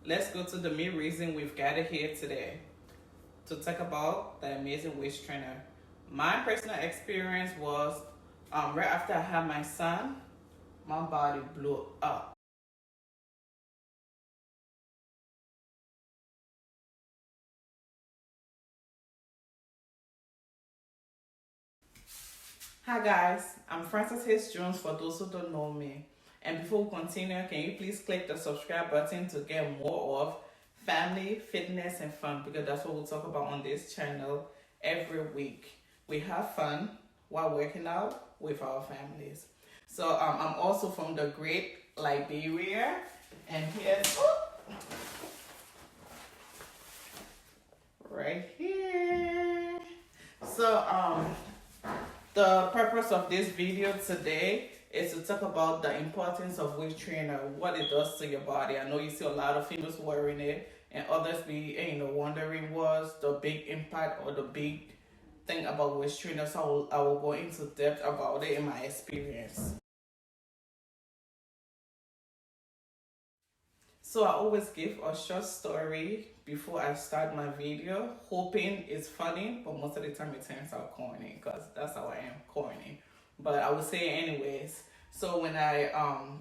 let's go to the main reason we've gathered here today to talk about the amazing waist trainer. My personal experience was right after I had my son, my body blew up. Hi guys, I'm Frances Hayes Jones for those who don't know me. And before we continue, can you please click the subscribe button to get more of family, fitness, and fun, because that's what we'll talk about on this channel every week. We have fun while working out with our families. So I'm also from the Great Liberia, and here's right here. So the purpose of this video today is to talk about the importance of waist trainer, what it does to your body. I know you see a lot of females wearing it, and others be wondering what's the big impact or the big thing about waist trainer. So I will go into depth about it in my experience. So I always give a short story before I start my video, hoping it's funny, but most of the time it turns out corny, because that's how I am, corny. But I will say it anyways. So when I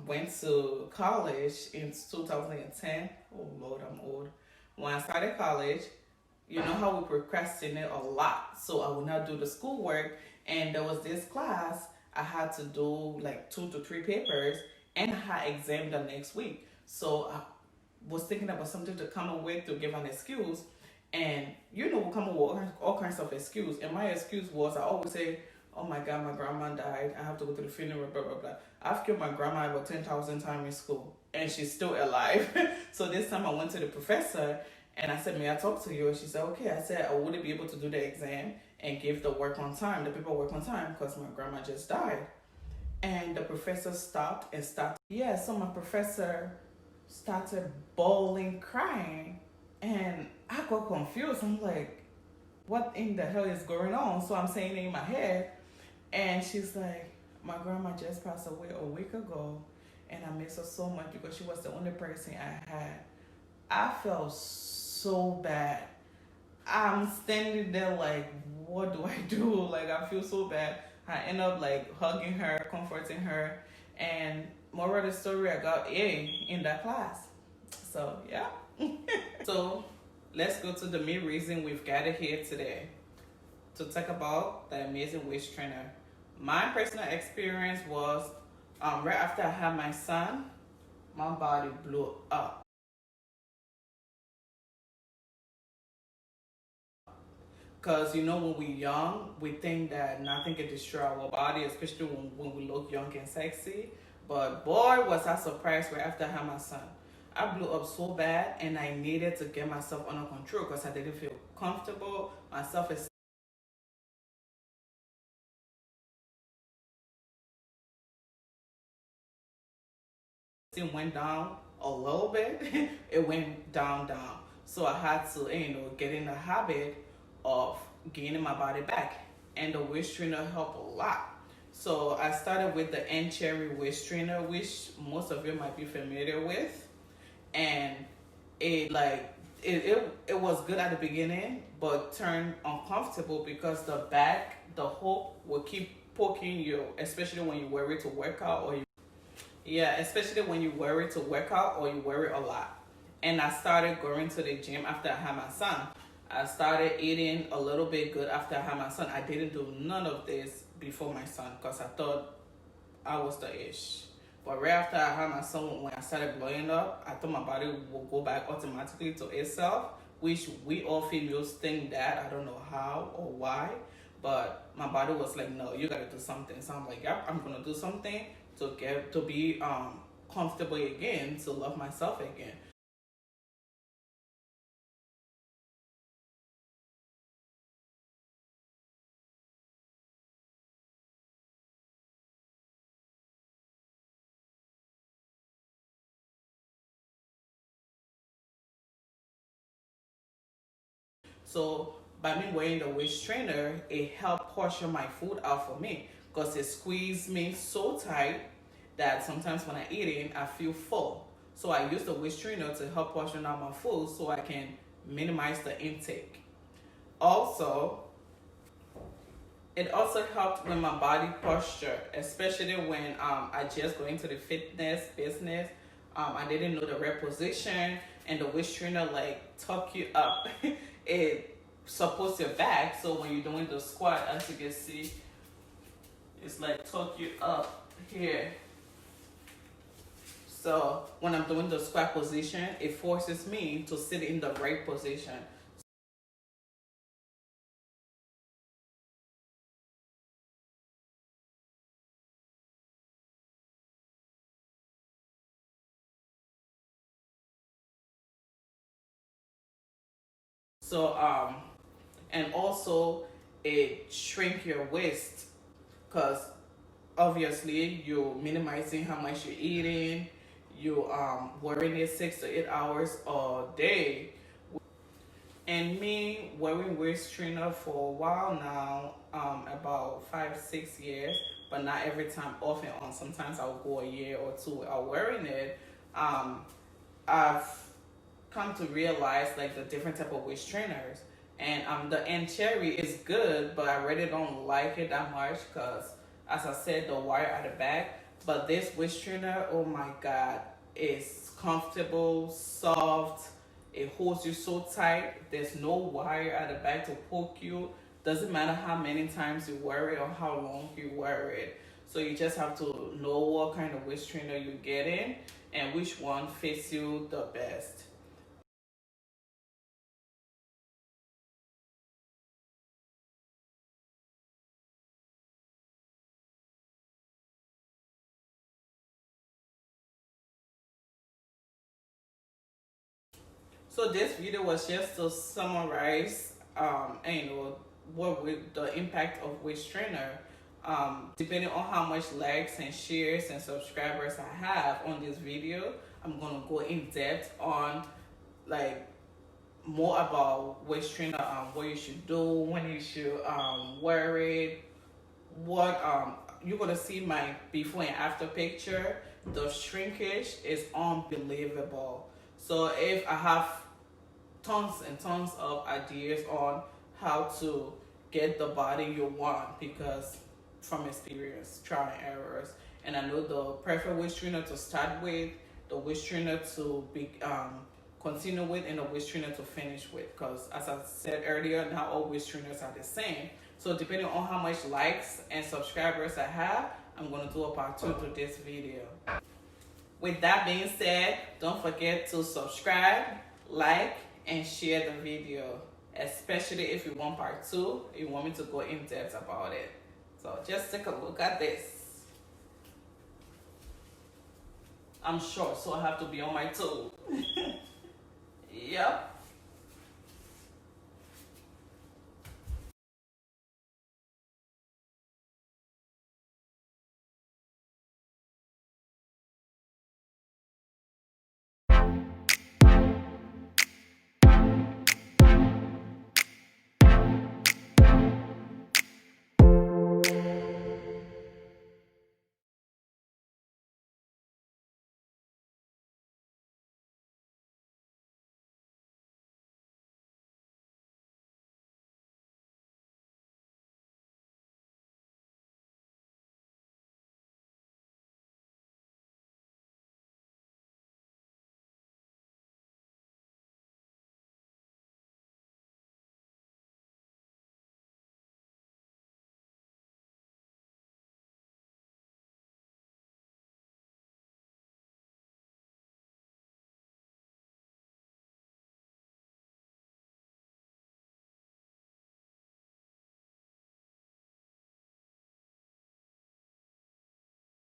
went to college in 2010, oh Lord, I'm old. When I started college, you know how we procrastinate a lot. So I would not do the schoolwork, and there was this class I had to do like 2 to 3 papers, and I had exam the next week. So I was thinking about something to come up with to give an excuse, and we'll come up with all kinds of excuse. And my excuse was, I always say, oh my God, my grandma died, I have to go to the funeral, blah, blah, blah. I've killed my grandma about 10,000 times in school, and she's still alive. So this time I went to the professor, and I said, may I talk to you? And she said, okay. I said, I wouldn't be able to do the exam and give the work on time, the paperwork on time, because my grandma just died. And the professor stopped and started. Yeah, so my professor started bawling, crying, and I got confused. I'm like, what in the hell is going on? So I'm saying it in my head, and she's like, my grandma just passed away a week ago, and I miss her so much because she was the only person I had. I felt so bad. I'm standing there like, what do I do? Like, I feel so bad. I end up like hugging her, comforting her, and moral of the story, I got A in that class. So yeah. So let's go to the main reason we've gathered here today to talk about the amazing waist trainer. My personal experience was right after I had my son, my body blew up. Because when we're young, we think that nothing can destroy our body, especially when we look young and sexy. But boy, was I surprised right after I had my son. I blew up so bad, and I needed to get myself under control because I didn't feel comfortable. My self-esteem went down a little bit. It went down. So I had to, get in the habit of gaining my body back, and the waist trainer helped a lot. So I started with the N-Cherry waist trainer, which most of you might be familiar with, and it was good at the beginning, but turned uncomfortable because the hook will keep poking you, especially when you wear it to work out, or especially when you wear it to work out or you wear it a lot. And I started going to the gym after I had my son. I started eating a little bit good after I had my son. I didn't do none of this before my son because I thought I was the ish. But right after I had my son, when I started blowing up, I thought my body would go back automatically to itself, which we all females think that. I don't know how or why, but my body was like, no, you gotta do something. So I'm like, yep, I'm gonna do something to be comfortable again, to love myself again. So by me wearing the waist trainer, it helped portion my food out for me because it squeezed me so tight that sometimes when I eat it, I feel full. So I use the waist trainer to help portion out my food so I can minimize the intake. Also, it also helped with my body posture, especially when I just go into the fitness business. I didn't know the rep position, and the waist trainer like tuck you up. It supports your back, so when you're doing the squat, as you can see, it's like tuck you up here. So when I'm doing the squat position, it forces me to sit in the right position. So and also it shrink your waist, because obviously you're minimizing how much you're eating. You wearing it 6 to 8 hours a day. And me wearing waist trainer for a while now, about 5 6 years, but not every time, off and on. Sometimes I'll go a year or two without wearing it. I've come to realize like the different type of waist trainers, and the Cherry is good, but I really don't like it that much because, as I said, the wire at the back. But this waist trainer, oh my god, it's comfortable, soft. It holds you so tight. There's no wire at the back to poke you. Doesn't matter how many times you wear it or how long you wear it. So you just have to know what kind of waist trainer you're getting and which one fits you the best. So this video was just to summarize, and what with the impact of waist trainer. Depending on how much likes and shares and subscribers I have on this video, I'm gonna go in depth on like more about waist trainer, what you should do, when you should wear it, what you're gonna see my before and after picture. The shrinkage is unbelievable. So if I have tons and tons of ideas on how to get the body you want, because from experience, trial and errors, and I know the perfect waist trainer to start with, the waist trainer to be continue with, and the waist trainer to finish with, because as I said earlier, not all waist trainers are the same. So depending on how much likes and subscribers I have, I'm going to do a part 2 to this video. With that being said, don't forget to subscribe, like, and share the video, especially if you want part 2, you want me to go in depth about it. So just take a look at this. I'm short, so I have to be on my toes.